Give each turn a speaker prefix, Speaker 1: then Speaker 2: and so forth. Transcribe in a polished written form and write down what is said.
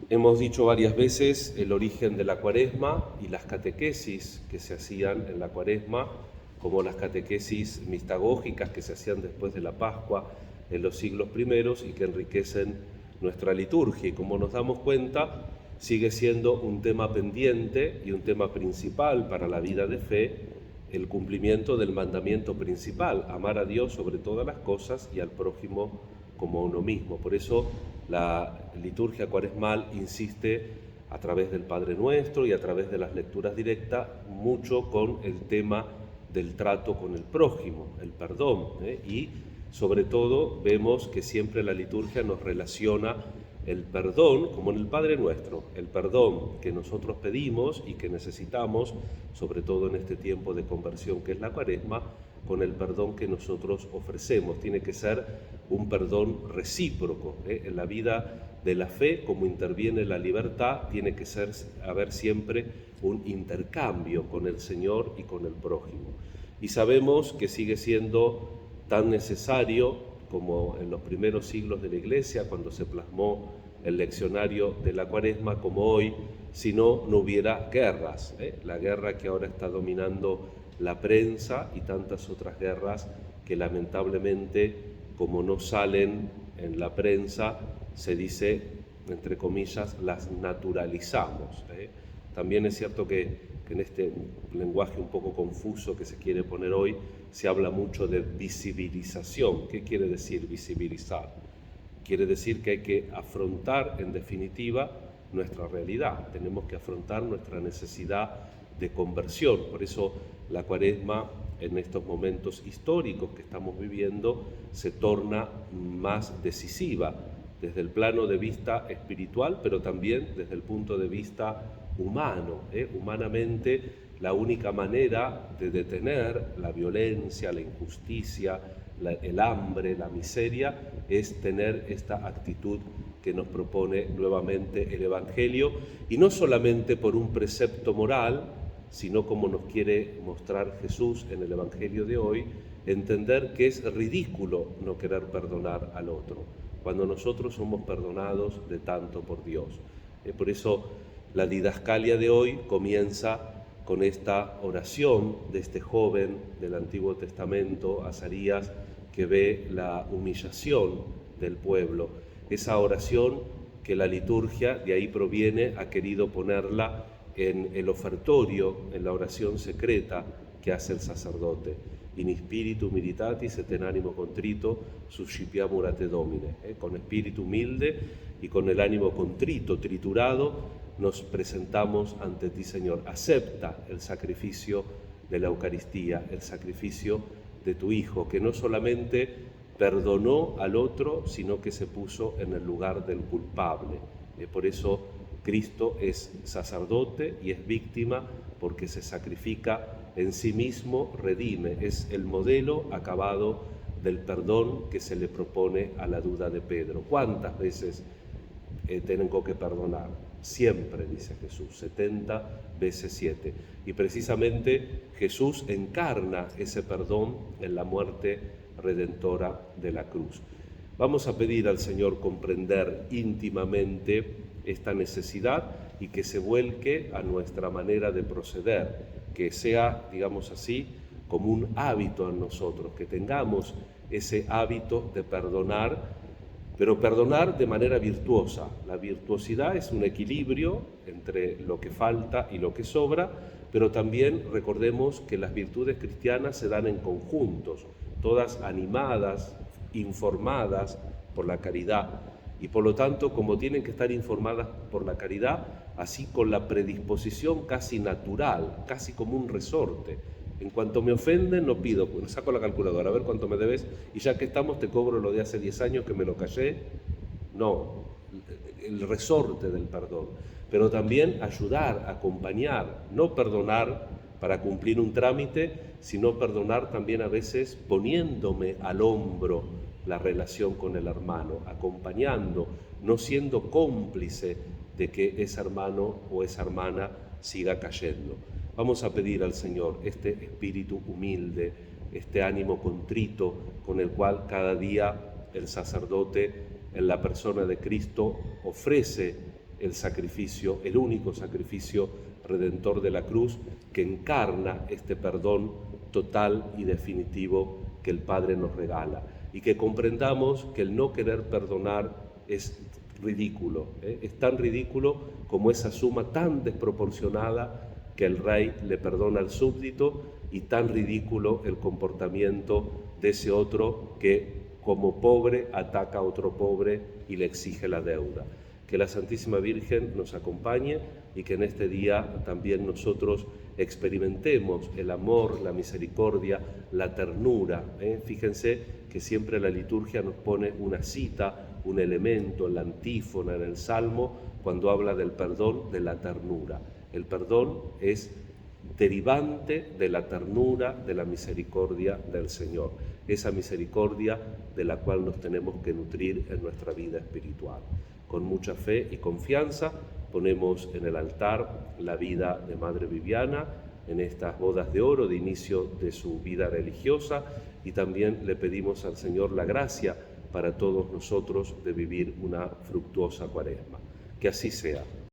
Speaker 1: Hemos dicho varias veces el origen de la Cuaresma y las catequesis que se hacían en la Cuaresma, como las catequesis mistagógicas que se hacían después de la Pascua en los siglos primeros y que enriquecen nuestra liturgia. Y como nos damos cuenta, sigue siendo un tema pendiente y un tema principal para la vida de fe, el cumplimiento del mandamiento principal, amar a Dios sobre todas las cosas y al prójimo como a uno mismo. Por eso la liturgia cuaresmal insiste a través del Padre Nuestro y a través de las lecturas directas mucho con el tema del trato con el prójimo, el perdón, y sobre todo vemos que siempre la liturgia nos relaciona el perdón, como en el Padre Nuestro, el perdón que nosotros pedimos y que necesitamos, sobre todo en este tiempo de conversión que es la Cuaresma, con el perdón que nosotros ofrecemos. Tiene que ser un perdón recíproco. En la vida de la fe, como interviene la libertad, tiene que haber siempre un intercambio con el Señor y con el prójimo. Y sabemos que sigue siendo tan necesario como en los primeros siglos de la Iglesia, cuando se plasmó el leccionario de la Cuaresma, como hoy, si no hubiera guerras. La guerra que ahora está dominando la prensa y tantas otras guerras que lamentablemente, como no salen en la prensa, se dice, entre comillas, las naturalizamos. También es cierto que en este lenguaje un poco confuso que se quiere poner hoy, se habla mucho de visibilización. ¿Qué quiere decir visibilizar? Quiere decir que hay que afrontar, en definitiva, nuestra realidad. Tenemos que afrontar nuestra necesidad de conversión. Por eso la Cuaresma, en estos momentos históricos que estamos viviendo, se torna más decisiva desde el plano de vista espiritual, pero también desde el punto de vista humano. Humanamente, la única manera de detener la violencia, la injusticia, el hambre, la miseria, es tener esta actitud que nos propone nuevamente el Evangelio, y no solamente por un precepto moral, sino como nos quiere mostrar Jesús en el Evangelio de hoy, entender que es ridículo no querer perdonar al otro, cuando nosotros somos perdonados de tanto por Dios. Por eso la didascalia de hoy comienza con esta oración de este joven del Antiguo Testamento, Azarías, que ve la humillación del pueblo. Esa oración que la liturgia de ahí proviene, ha querido ponerla en el ofertorio, en la oración secreta que hace el sacerdote. In spiritu militatis et in ánimo contrito suscipiamur a te Domine. Con espíritu humilde y con el ánimo contrito, triturado, nos presentamos ante ti, Señor. Acepta el sacrificio de la Eucaristía, el sacrificio de tu Hijo, que no solamente perdonó al otro, sino que se puso en el lugar del culpable. Por eso Cristo es sacerdote y es víctima, porque se sacrifica en sí mismo, redime. Es el modelo acabado del perdón que se le propone a la duda de Pedro. ¿Cuántas veces tengo que perdonar? Siempre, dice Jesús, 70 veces 7. Y precisamente Jesús encarna ese perdón en la muerte redentora de la cruz. Vamos a pedir al Señor comprender íntimamente esta necesidad y que se vuelque a nuestra manera de proceder, que sea, digamos así, como un hábito en nosotros, que tengamos ese hábito de perdonar, pero perdonar de manera virtuosa. La virtuosidad es un equilibrio entre lo que falta y lo que sobra, pero también recordemos que las virtudes cristianas se dan en conjuntos, todas animadas, informadas por la caridad, y por lo tanto, como tienen que estar informadas por la caridad, así con la predisposición casi natural, casi como un resorte. En cuanto me ofenden, no pido, pues saco la calculadora, a ver cuánto me debes, y ya que estamos te cobro lo de hace 10 años que me lo callé. No, el resorte del perdón. Pero también ayudar, acompañar, no perdonar para cumplir un trámite, sino perdonar también a veces poniéndome al hombro la relación con el hermano, acompañando, no siendo cómplice de que ese hermano o esa hermana siga cayendo. Vamos a pedir al Señor este espíritu humilde, este ánimo contrito con el cual cada día el sacerdote en la persona de Cristo ofrece el sacrificio, el único sacrificio redentor de la cruz, que encarna este perdón total y definitivo que el Padre nos regala, y que comprendamos que el no querer perdonar es ridículo, es tan ridículo como esa suma tan desproporcionada que el rey le perdona al súbdito, y tan ridículo el comportamiento de ese otro que como pobre ataca a otro pobre y le exige la deuda. Que la Santísima Virgen nos acompañe y que en este día también nosotros experimentemos el amor, la misericordia, la ternura. Fíjense que siempre la liturgia nos pone una cita, un elemento, la antífona en el Salmo, cuando habla del perdón, de la ternura. El perdón es derivante de la ternura, de la misericordia del Señor, esa misericordia de la cual nos tenemos que nutrir en nuestra vida espiritual. Con mucha fe y confianza ponemos en el altar la vida de Madre Viviana en estas bodas de oro de inicio de su vida religiosa, y también le pedimos al Señor la gracia para todos nosotros de vivir una fructuosa Cuaresma. Que así sea.